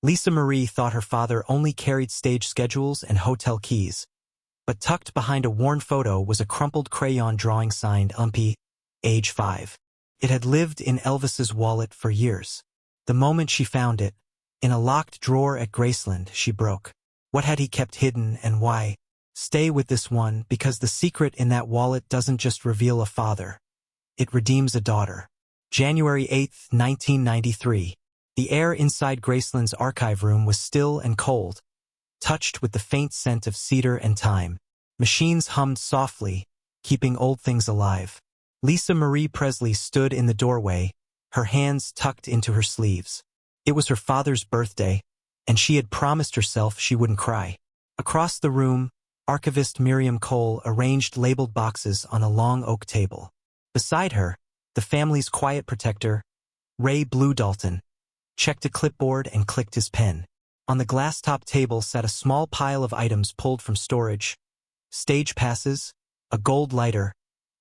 Lisa Marie thought her father only carried stage schedules and hotel keys, but tucked behind a worn photo was a crumpled crayon drawing signed Umpy, age 5. It had lived in Elvis's wallet for years. The moment she found it, in a locked drawer at Graceland, she broke. What had he kept hidden and why? Stay with this one, because the secret in that wallet doesn't just reveal a father. It redeems a daughter. January 8, 1993. The air inside Graceland's archive room was still and cold, touched with the faint scent of cedar and thyme. Machines hummed softly, keeping old things alive. Lisa Marie Presley stood in the doorway, her hands tucked into her sleeves. It was her father's birthday, and she had promised herself she wouldn't cry. Across the room, archivist Miriam Cole arranged labeled boxes on a long oak table. Beside her, the family's quiet protector, Ray Blue Dalton, checked a clipboard and clicked his pen. On the glass-top table sat a small pile of items pulled from storage: stage passes, a gold lighter,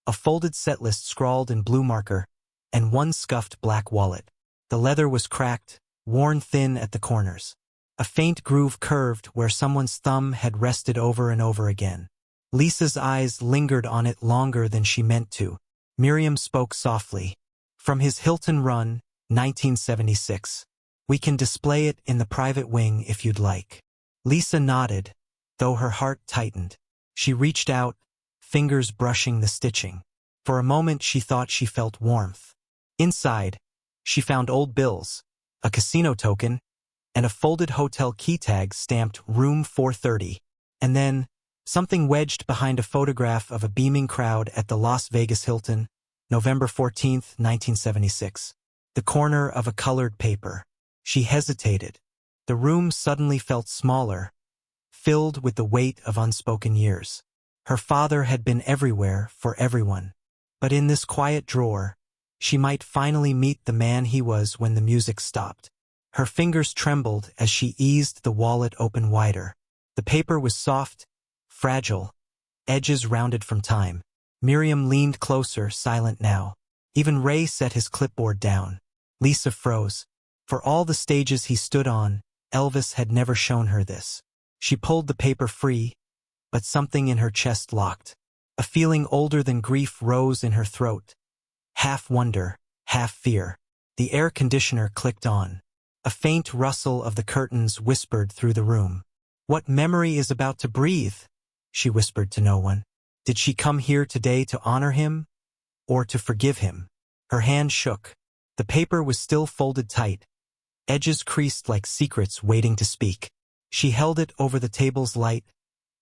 a folded set list scrawled in blue marker, and one scuffed black wallet. The leather was cracked, worn thin at the corners. A faint groove curved where someone's thumb had rested over and over again. Lisa's eyes lingered on it longer than she meant to. Miriam spoke softly. From his Hilton Run, 1976. We can display it in the private wing if you'd like. Lisa nodded, though her heart tightened. She reached out, fingers brushing the stitching. For a moment she thought she felt warmth. Inside, she found old bills, a casino token, and a folded hotel key tag stamped Room 430. And then, something wedged behind a photograph of a beaming crowd at the Las Vegas Hilton, November 14, 1976. The corner of a colored paper. She hesitated. The room suddenly felt smaller, filled with the weight of unspoken years. Her father had been everywhere for everyone. But in this quiet drawer, she might finally meet the man he was when the music stopped. Her fingers trembled as she eased the wallet open wider. The paper was soft, fragile, edges rounded from time. Miriam leaned closer, silent now. Even Ray set his clipboard down. Lisa froze. For all the stages he stood on, Elvis had never shown her this. She pulled the paper free, but something in her chest locked. A feeling older than grief rose in her throat. Half wonder, half fear. The air conditioner clicked on. A faint rustle of the curtains whispered through the room. What memory is about to breathe? She whispered to no one. Did she come here today to honor him? Or to forgive him? Her hand shook. The paper was still folded tight, edges creased like secrets waiting to speak. She held it over the table's light,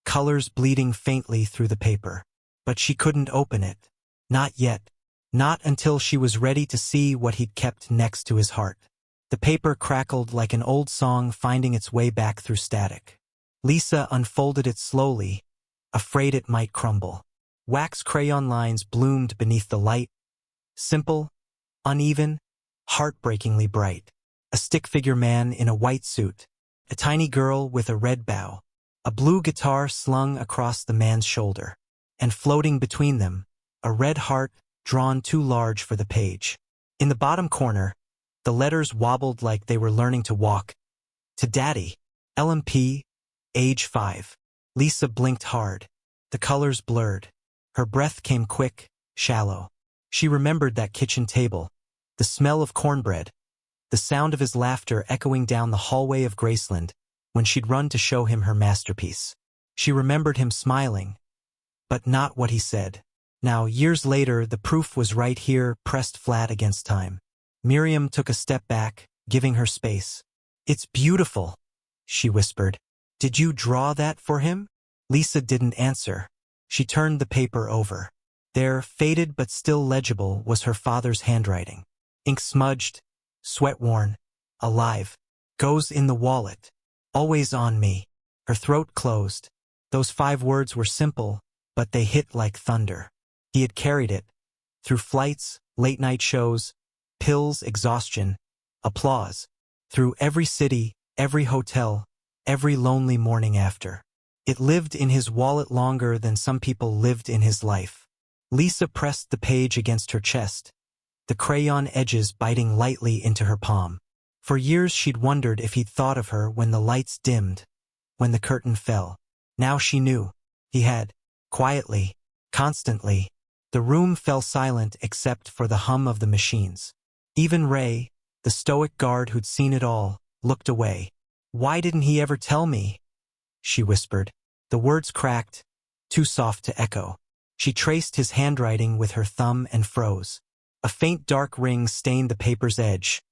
colors bleeding faintly through the paper. But she couldn't open it. Not yet. Not until she was ready to see what he'd kept next to his heart. The paper crackled like an old song finding its way back through static. Lisa unfolded it slowly, afraid it might crumble. Wax crayon lines bloomed beneath the light, simple, uneven, heartbreakingly bright. A stick-figure man in a white suit, a tiny girl with a red bow, a blue guitar slung across the man's shoulder, and floating between them, a red heart drawn too large for the page. In the bottom corner, the letters wobbled like they were learning to walk. To Daddy, LMP, age 5. Lisa blinked hard. The colors blurred. Her breath came quick, shallow. She remembered that kitchen table, the smell of cornbread, the sound of his laughter echoing down the hallway of Graceland when she'd run to show him her masterpiece. She remembered him smiling, but not what he said. Now, years later, the proof was right here, pressed flat against time. Miriam took a step back, giving her space. It's beautiful, she whispered. Did you draw that for him? Lisa didn't answer. She turned the paper over. There, faded but still legible, was her father's handwriting. Ink smudged, sweat-worn, alive. Goes in the wallet. Always on me. Her throat closed. Those 5 words were simple, but they hit like thunder. He had carried it. Through flights, late-night shows, pills, exhaustion, applause. Through every city, every hotel, every lonely morning after. It lived in his wallet longer than some people lived in his life. Lisa pressed the page against her chest, the crayon edges biting lightly into her palm. For years she'd wondered if he'd thought of her when the lights dimmed, when the curtain fell. Now she knew. He had. Quietly. Constantly. The room fell silent except for the hum of the machines. Even Ray, the stoic guard who'd seen it all, looked away. "Why didn't he ever tell me?" she whispered. The words cracked, too soft to echo. She traced his handwriting with her thumb and froze. A faint dark ring stained the paper's edge.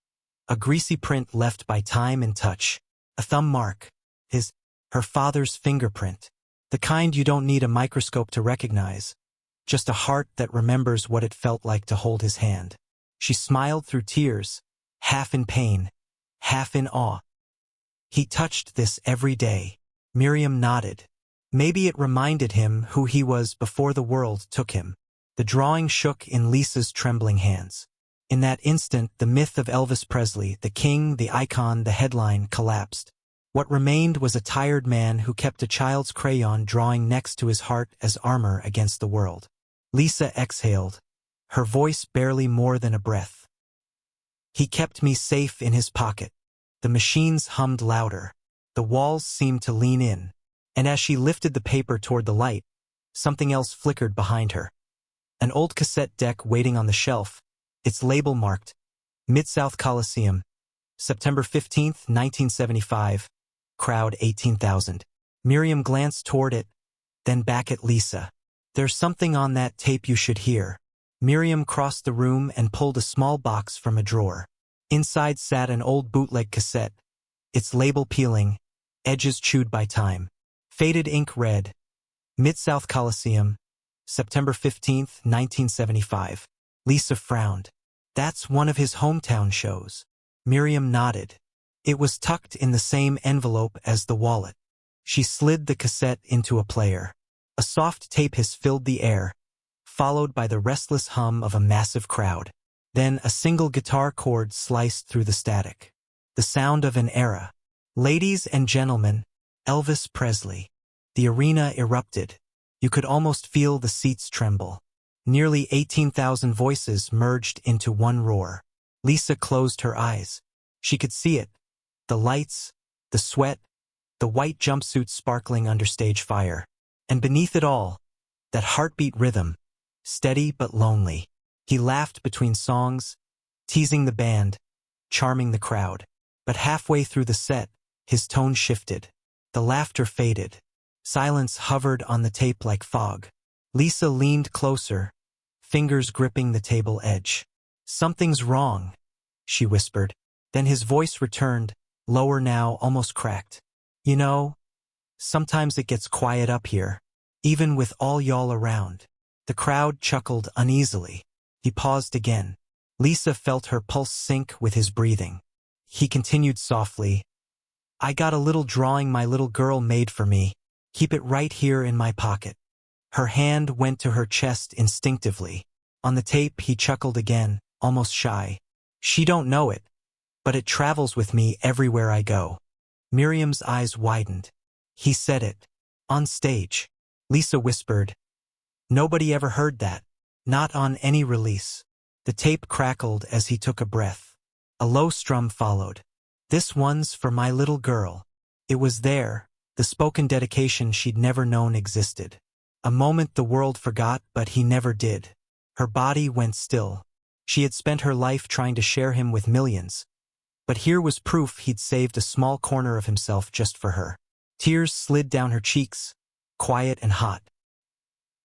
A greasy print left by time and touch. A thumb mark. Her father's fingerprint. The kind you don't need a microscope to recognize. Just a heart that remembers what it felt like to hold his hand. She smiled through tears, half in pain, half in awe. He touched this every day. Miriam nodded. Maybe it reminded him who he was before the world took him. The drawing shook in Lisa's trembling hands. In that instant, the myth of Elvis Presley, the king, the icon, the headline, collapsed. What remained was a tired man who kept a child's crayon drawing next to his heart as armor against the world. Lisa exhaled, her voice barely more than a breath. He kept me safe in his pocket. The machines hummed louder. The walls seemed to lean in. And as she lifted the paper toward the light, something else flickered behind her. An old cassette deck waiting on the shelf, its label marked, Mid-South Coliseum, September 15th, 1975, crowd 18,000. Miriam glanced toward it, then back at Lisa. "There's something on that tape you should hear." Miriam crossed the room and pulled a small box from a drawer. Inside sat an old bootleg cassette, its label peeling, edges chewed by time. Faded ink read, Mid-South Coliseum, September 15th, 1975. Lisa frowned. "That's one of his hometown shows." Miriam nodded. It was tucked in the same envelope as the wallet. She slid the cassette into a player. A soft tape hiss filled the air, followed by the restless hum of a massive crowd. Then a single guitar chord sliced through the static. The sound of an era. "Ladies and gentlemen, Elvis Presley." The arena erupted. You could almost feel the seats tremble. Nearly 18,000 voices merged into one roar. Lisa closed her eyes. She could see it. The lights, the sweat, the white jumpsuit sparkling under stage fire. And beneath it all, that heartbeat rhythm, steady but lonely. He laughed between songs, teasing the band, charming the crowd. But halfway through the set, his tone shifted. The laughter faded. Silence hovered on the tape like fog. Lisa leaned closer, fingers gripping the table edge. "Something's wrong," she whispered. Then his voice returned, lower now, almost cracked. "You know, sometimes it gets quiet up here, even with all y'all around." The crowd chuckled uneasily. He paused again. Lisa felt her pulse sync with his breathing. He continued softly, "I got a little drawing my little girl made for me. Keep it right here in my pocket." Her hand went to her chest instinctively. On the tape, he chuckled again, almost shy. "She don't know it, but it travels with me everywhere I go." Miriam's eyes widened. "He said it. On stage." Lisa whispered, "Nobody ever heard that. Not on any release." The tape crackled as he took a breath. A low strum followed. "This one's for my little girl." It was there, the spoken dedication she'd never known existed. A moment the world forgot, but he never did. Her body went still. She had spent her life trying to share him with millions. But here was proof he'd saved a small corner of himself just for her. Tears slid down her cheeks, quiet and hot.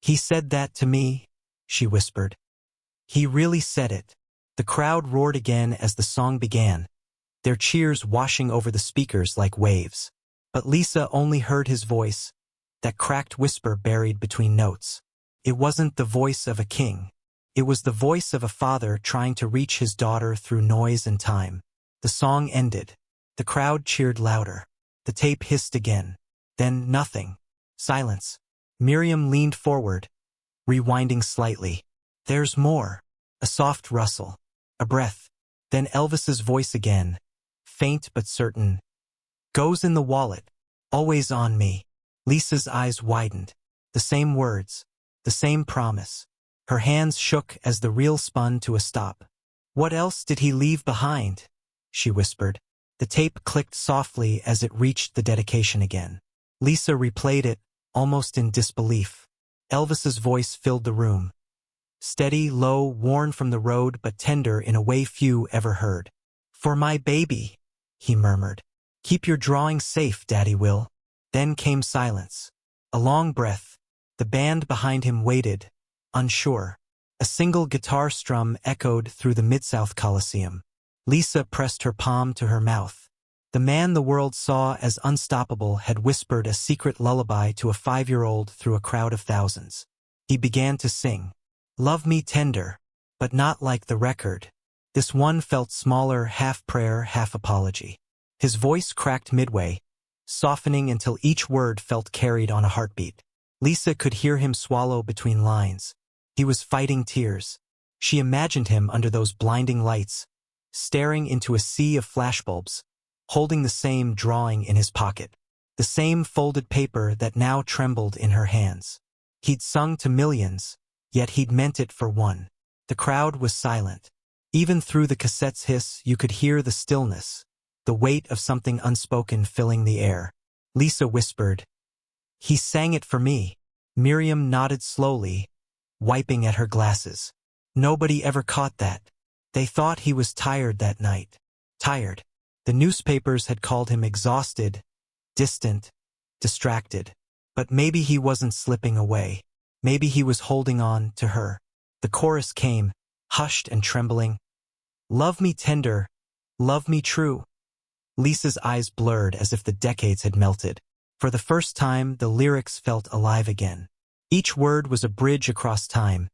"He said that to me," she whispered. "He really said it." The crowd roared again as the song began, their cheers washing over the speakers like waves. But Lisa only heard his voice, that cracked whisper buried between notes. It wasn't the voice of a king. It was the voice of a father trying to reach his daughter through noise and time. The song ended. The crowd cheered louder. The tape hissed again. Then nothing. Silence. Miriam leaned forward, rewinding slightly. "There's more." A soft rustle. A breath. Then Elvis's voice again, faint but certain. "Goes in the wallet. Always on me." Lisa's eyes widened. The same words. The same promise. Her hands shook as the reel spun to a stop. What else did he leave behind? she whispered. The tape clicked softly as it reached the dedication again. Lisa replayed it, almost in disbelief. Elvis's voice filled the room. Steady, low, worn from the road but tender in a way few ever heard. "For my baby," he murmured. "Keep your drawing safe, Daddy will." Then came silence. A long breath. The band behind him waited, unsure. A single guitar strum echoed through the Mid-South Coliseum. Lisa pressed her palm to her mouth. The man the world saw as unstoppable had whispered a secret lullaby to a 5-year-old through a crowd of thousands. He began to sing. "Love me tender," but not like the record. This one felt smaller, half prayer, half apology. His voice cracked midway, softening until each word felt carried on a heartbeat. Lisa could hear him swallow between lines. He was fighting tears. She imagined him under those blinding lights, staring into a sea of flashbulbs, holding the same drawing in his pocket, the same folded paper that now trembled in her hands. He'd sung to millions, yet he'd meant it for one. The crowd was silent. Even through the cassette's hiss, you could hear the stillness, the weight of something unspoken filling the air. Lisa whispered, "He sang it for me." Miriam nodded slowly, wiping at her glasses. Nobody ever caught that. They thought he was tired that night. Tired. The newspapers had called him exhausted, distant, distracted. But maybe he wasn't slipping away. Maybe he was holding on to her. The chorus came, hushed and trembling. "Love me tender, love me true." Lisa's eyes blurred as if the decades had melted. For the first time, the lyrics felt alive again. Each word was a bridge across time,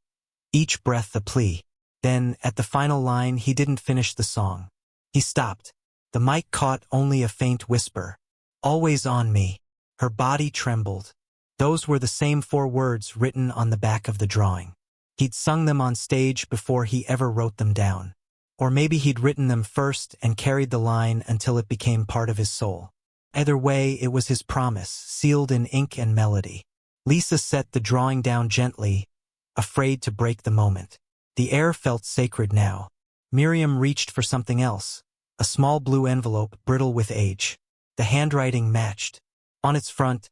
each breath a plea. Then, at the final line, he didn't finish the song. He stopped. The mic caught only a faint whisper. "Always on me." Her body trembled. Those were the same 4 words written on the back of the drawing. He'd sung them on stage before he ever wrote them down. Or maybe he'd written them first and carried the line until it became part of his soul. Either way, it was his promise, sealed in ink and melody. Lisa set the drawing down gently, afraid to break the moment. The air felt sacred now. Miriam reached for something else, a small blue envelope brittle with age. The handwriting matched. On its front,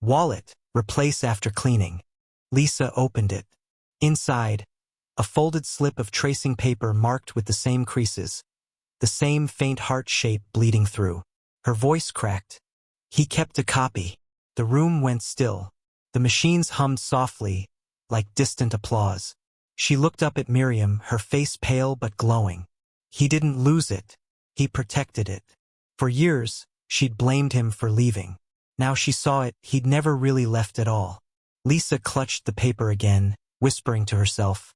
"Wallet, replace after cleaning." Lisa opened it. Inside, a folded slip of tracing paper marked with the same creases, the same faint heart shape bleeding through. Her voice cracked. He kept a copy. The room went still. The machines hummed softly, like distant applause. She looked up at Miriam, her face pale but glowing. He didn't lose it. He protected it. For years, she'd blamed him for leaving. Now she saw it, he'd never really left at all. Lisa clutched the paper again, whispering to herself,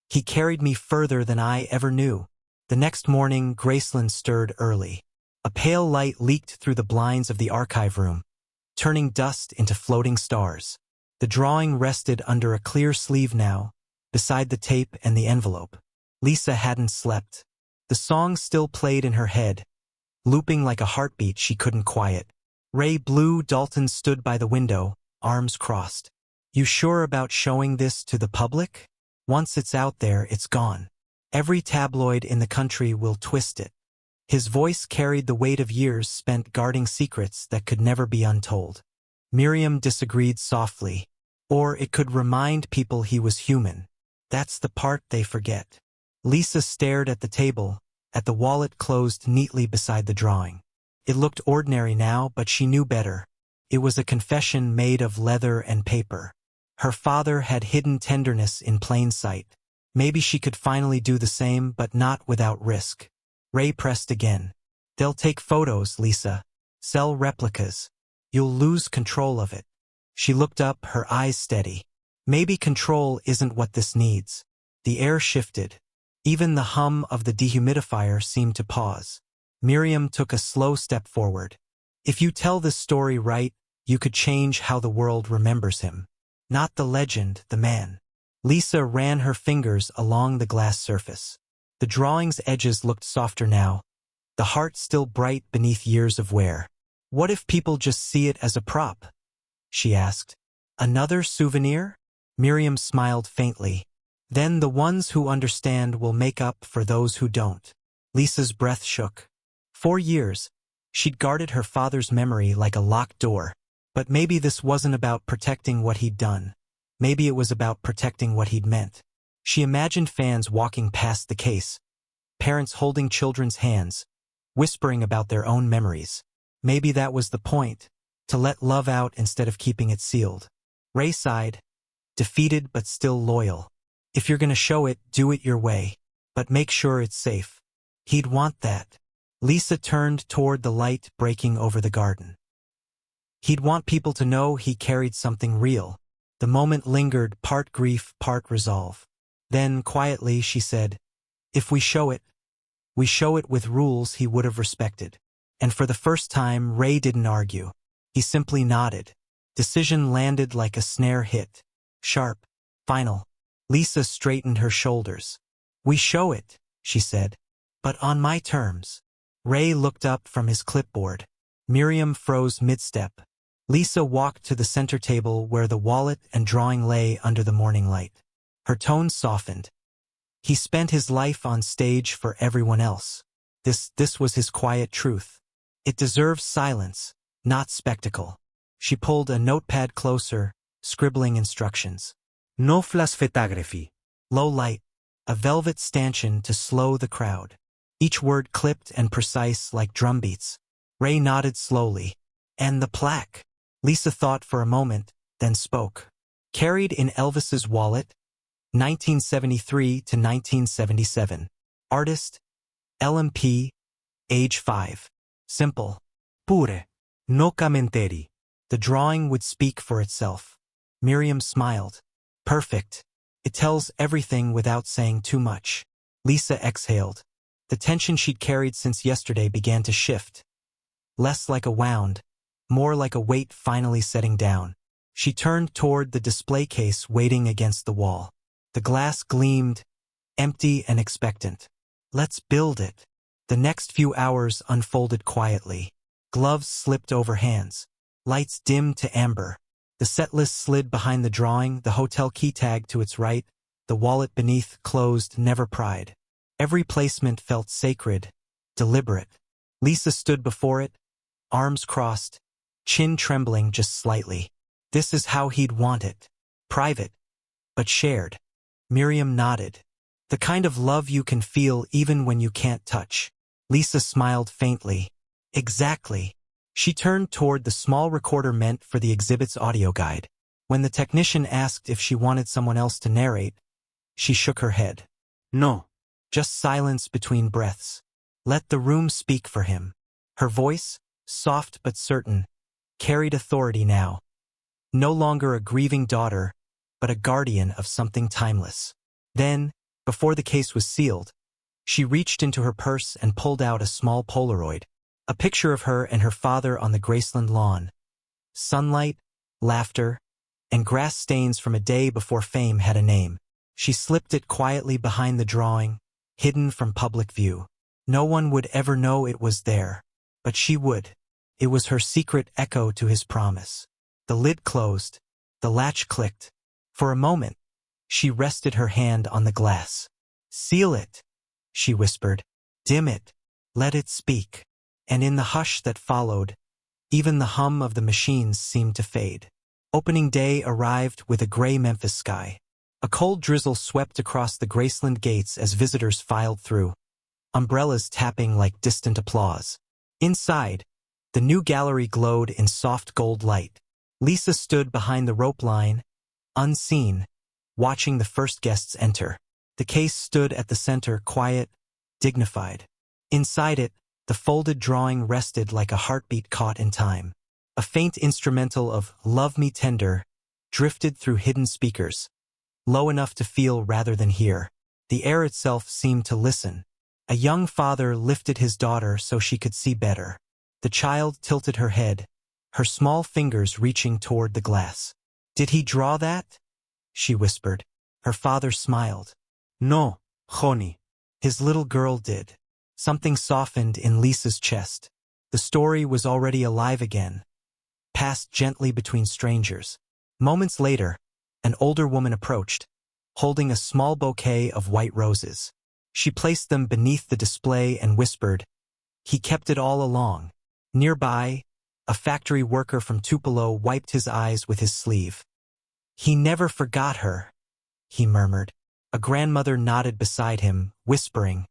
"He carried me further than I ever knew." The next morning, Graceland stirred early. A pale light leaked through the blinds of the archive room, turning dust into floating stars. The drawing rested under a clear sleeve now, beside the tape and the envelope. Lisa hadn't slept. The song still played in her head, looping like a heartbeat she couldn't quiet. Ray Blue Dalton stood by the window, arms crossed. "You sure about showing this to the public? Once it's out there, it's gone. Every tabloid in the country will twist it." His voice carried the weight of years spent guarding secrets that could never be untold. Miriam disagreed softly. Or it could remind people he was human. That's the part they forget. Lisa stared at the table, at the wallet closed neatly beside the drawing. It looked ordinary now, but she knew better. It was a confession made of leather and paper. Her father had hidden tenderness in plain sight. Maybe she could finally do the same, but not without risk. Ray pressed again. "They'll take photos, Lisa. Sell replicas. You'll lose control of it." She looked up, her eyes steady. Maybe control isn't what this needs. The air shifted. Even the hum of the dehumidifier seemed to pause. Miriam took a slow step forward. "If you tell this story right, you could change how the world remembers him. Not the legend, the man." Lisa ran her fingers along the glass surface. The drawing's edges looked softer now, the heart still bright beneath years of wear. "What if people just see it as a prop?" she asked. "Another souvenir?" Miriam smiled faintly. "Then the ones who understand will make up for those who don't." Lisa's breath shook. 4 years. She'd guarded her father's memory like a locked door. But maybe this wasn't about protecting what he'd done. Maybe it was about protecting what he'd meant. She imagined fans walking past the case, parents holding children's hands, whispering about their own memories. Maybe that was the point, to let love out instead of keeping it sealed. Ray sighed, defeated but still loyal. If you're gonna show it, do it your way. But make sure it's safe. He'd want that. Lisa turned toward the light breaking over the garden. He'd want people to know he carried something real. The moment lingered, part grief, part resolve. Then, quietly, she said, "If we show it with rules he would have respected." And for the first time, Ray didn't argue. He simply nodded. Decision landed like a snare hit. Sharp. Final. Lisa straightened her shoulders. "We show it," she said. "But on my terms." Ray looked up from his clipboard. Miriam froze mid-step. Lisa walked to the center table where the wallet and drawing lay under the morning light. Her tone softened. He spent his life on stage for everyone else. This was his quiet truth. It deserves silence, not spectacle. She pulled a notepad closer, scribbling instructions. No photography. Low light. A velvet stanchion to slow the crowd. Each word clipped and precise like drumbeats. Ray nodded slowly. And the plaque. Lisa thought for a moment, then spoke. Carried in Elvis's wallet, 1973 to 1977. Artist, LMP, age 5. Simple. Pure. No commentary. The drawing would speak for itself. Miriam smiled. Perfect. It tells everything without saying too much. Lisa exhaled. The tension she'd carried since yesterday began to shift. Less like a wound, more like a weight finally setting down. She turned toward the display case waiting against the wall. The glass gleamed, empty and expectant. Let's build it. The next few hours unfolded quietly. Gloves slipped over hands. Lights dimmed to amber. The set list slid behind the drawing, the hotel key tag to its right, the wallet beneath closed, never pried. Every placement felt sacred, deliberate. Lisa stood before it, arms crossed, chin trembling just slightly. This is how he'd want it. Private, but shared. Miriam nodded. The kind of love you can feel even when you can't touch. Lisa smiled faintly. Exactly. She turned toward the small recorder meant for the exhibit's audio guide. When the technician asked if she wanted someone else to narrate, she shook her head. No. Just silence between breaths. Let the room speak for him. Her voice, soft but certain, carried authority now. No longer a grieving daughter, but a guardian of something timeless. Then, before the case was sealed, she reached into her purse and pulled out a small Polaroid. A picture of her and her father on the Graceland lawn. Sunlight, laughter, and grass stains from a day before fame had a name. She slipped it quietly behind the drawing, hidden from public view. No one would ever know it was there, but she would. It was her secret echo to his promise. The lid closed, the latch clicked. For a moment, she rested her hand on the glass. Seal it, she whispered. Dim it. Let it speak. And in the hush that followed, even the hum of the machines seemed to fade. Opening day arrived with a gray Memphis sky. A cold drizzle swept across the Graceland gates as visitors filed through, umbrellas tapping like distant applause. Inside, the new gallery glowed in soft gold light. Lisa stood behind the rope line, unseen, watching the first guests enter. The case stood at the center, quiet, dignified. Inside it, the folded drawing rested like a heartbeat caught in time. A faint instrumental of "Love Me Tender" drifted through hidden speakers, low enough to feel rather than hear. The air itself seemed to listen. A young father lifted his daughter so she could see better. The child tilted her head, her small fingers reaching toward the glass. Did he draw that? She whispered. Her father smiled. No, honey. His little girl did. Something softened in Lisa's chest. The story was already alive again, passed gently between strangers. Moments later, an older woman approached, holding a small bouquet of white roses. She placed them beneath the display and whispered, "He kept it all along." Nearby, a factory worker from Tupelo wiped his eyes with his sleeve. "He never forgot her," he murmured. A grandmother nodded beside him, whispering,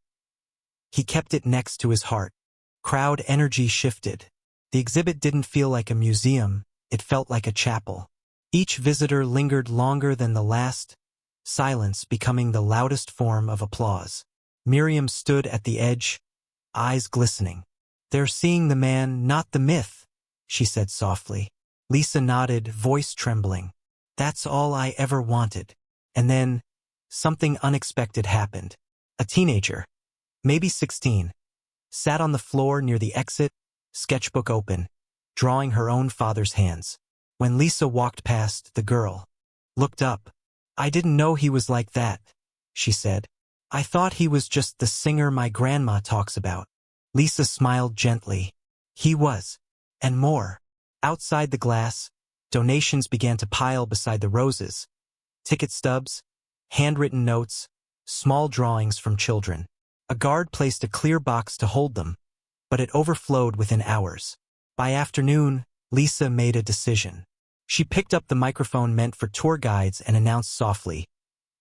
"He kept it next to his heart." Crowd energy shifted. The exhibit didn't feel like a museum, it felt like a chapel. Each visitor lingered longer than the last, silence becoming the loudest form of applause. Miriam stood at the edge, eyes glistening. "They're seeing the man, not the myth," she said softly. Lisa nodded, voice trembling. "That's all I ever wanted." And then, something unexpected happened. A teenager, maybe 16, sat on the floor near the exit, sketchbook open, drawing her own father's hands. When Lisa walked past, the girl looked up. "I didn't know he was like that," she said. "I thought he was just the singer my grandma talks about." Lisa smiled gently. He was, and more. Outside the glass, donations began to pile beside the roses. Ticket stubs, handwritten notes, small drawings from children. A guard placed a clear box to hold them, but it overflowed within hours. By afternoon, Lisa made a decision. She picked up the microphone meant for tour guides and announced softly,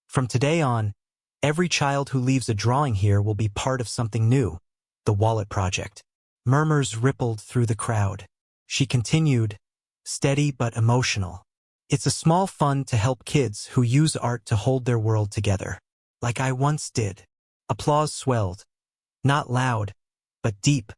"From today on, every child who leaves a drawing here will be part of something new, the Wallet Project." Murmurs rippled through the crowd. She continued, steady but emotional. "It's a small fund to help kids who use art to hold their world together. Like I once did." Applause swelled. Not loud, but deep,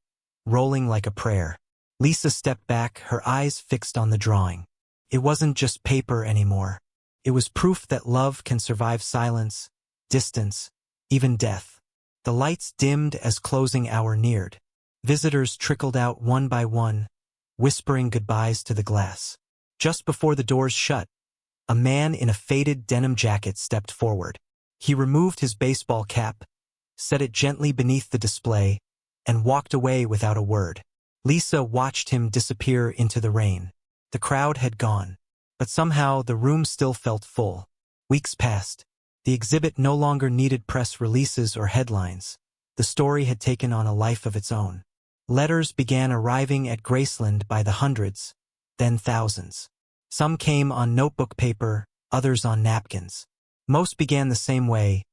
rolling like a prayer. Lisa stepped back, her eyes fixed on the drawing. It wasn't just paper anymore. It was proof that love can survive silence, distance, even death. The lights dimmed as closing hour neared. Visitors trickled out one by one, whispering goodbyes to the glass. Just before the doors shut, a man in a faded denim jacket stepped forward. He removed his baseball cap, set it gently beneath the display, and walked away without a word. Lisa watched him disappear into the rain. The crowd had gone, but somehow the room still felt full. Weeks passed. The exhibit no longer needed press releases or headlines. The story had taken on a life of its own. Letters began arriving at Graceland by the hundreds, then thousands. Some came on notebook paper, others on napkins. Most began the same way.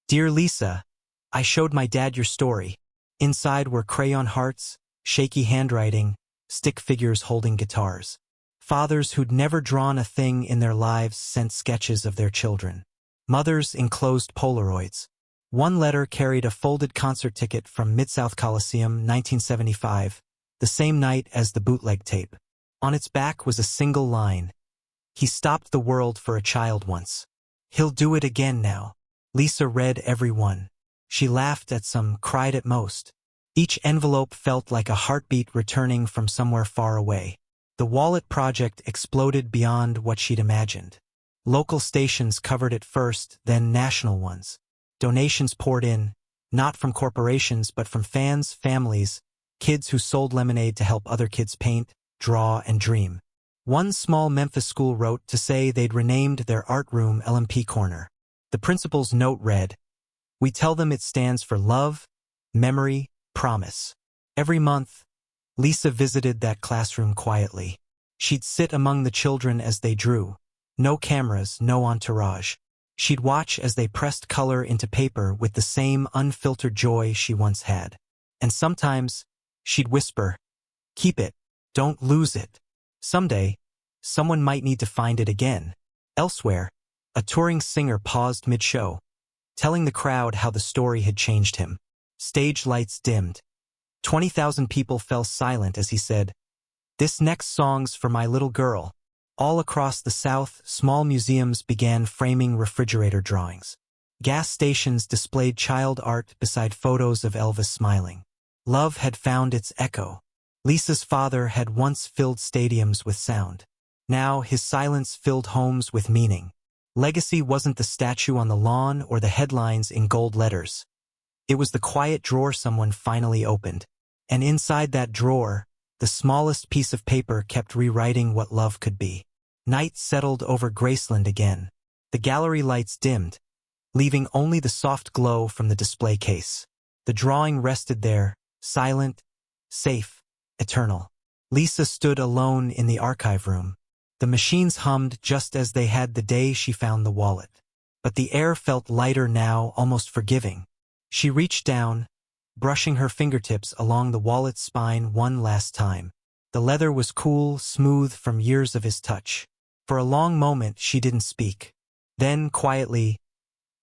"Dear Lisa, I showed my dad your story." Inside were crayon hearts, shaky handwriting, stick figures holding guitars. Fathers who'd never drawn a thing in their lives sent sketches of their children. Mothers enclosed Polaroids. One letter carried a folded concert ticket from Mid-South Coliseum, 1975, the same night as the bootleg tape. On its back was a single line. "He stopped the world for a child once. He'll do it again now." Lisa read every one. She laughed at some, cried at most. Each envelope felt like a heartbeat returning from somewhere far away. The Wallet Project exploded beyond what she'd imagined. Local stations covered it first, then national ones. Donations poured in, not from corporations but from fans, families, kids who sold lemonade to help other kids paint, draw, and dream. One small Memphis school wrote to say they'd renamed their art room LMP Corner. The principal's note read, "We tell them it stands for love, memory, promise." Every month, Lisa visited that classroom quietly. She'd sit among the children as they drew. No cameras, no entourage. She'd watch as they pressed color into paper with the same unfiltered joy she once had. And sometimes, she'd whisper, "Keep it, don't lose it. Someday, someone might need to find it again." Elsewhere, a touring singer paused mid-show, telling the crowd how the story had changed him. Stage lights dimmed. 20,000 people fell silent as he said, "This next song's for my little girl." All across the South, small museums began framing refrigerator drawings. Gas stations displayed child art beside photos of Elvis smiling. Love had found its echo. Lisa's father had once filled stadiums with sound. Now his silence filled homes with meaning. Legacy wasn't the statue on the lawn or the headlines in gold letters. It was the quiet drawer someone finally opened. And inside that drawer, the smallest piece of paper kept rewriting what love could be. Night settled over Graceland again. The gallery lights dimmed, leaving only the soft glow from the display case. The drawing rested there, silent, safe, eternal. Lisa stood alone in the archive room. The machines hummed just as they had the day she found the wallet. But the air felt lighter now, almost forgiving. She reached down, brushing her fingertips along the wallet's spine one last time. The leather was cool, smooth from years of his touch. For a long moment she didn't speak. Then, quietly,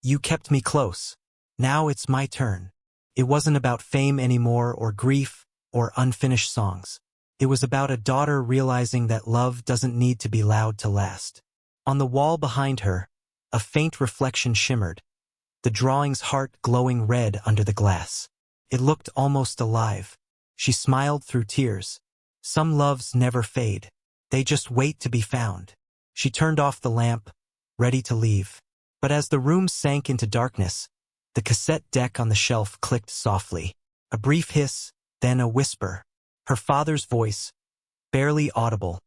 "You kept me close. Now it's my turn." It wasn't about fame anymore, or grief, or unfinished songs. It was about a daughter realizing that love doesn't need to be loud to last. On the wall behind her, a faint reflection shimmered, the drawing's heart glowing red under the glass. It looked almost alive. She smiled through tears. Some loves never fade. They just wait to be found. She turned off the lamp, ready to leave. But as the room sank into darkness, the cassette deck on the shelf clicked softly. A brief hiss, then a whisper. Her father's voice, barely audible,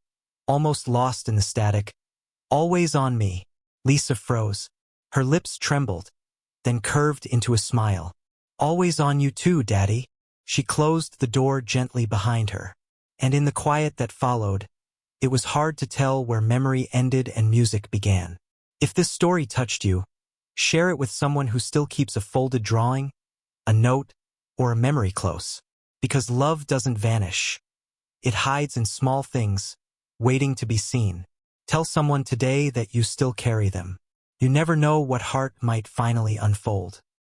almost lost in the static. "Always on me." Lisa froze. Her lips trembled, then curved into a smile. "Always on you too, Daddy." She closed the door gently behind her. And in the quiet that followed, it was hard to tell where memory ended and music began. If this story touched you, share it with someone who still keeps a folded drawing, a note, or a memory close. Because love doesn't vanish. It hides in small things, waiting to be seen. Tell someone today that you still carry them. You never know what heart might finally unfold.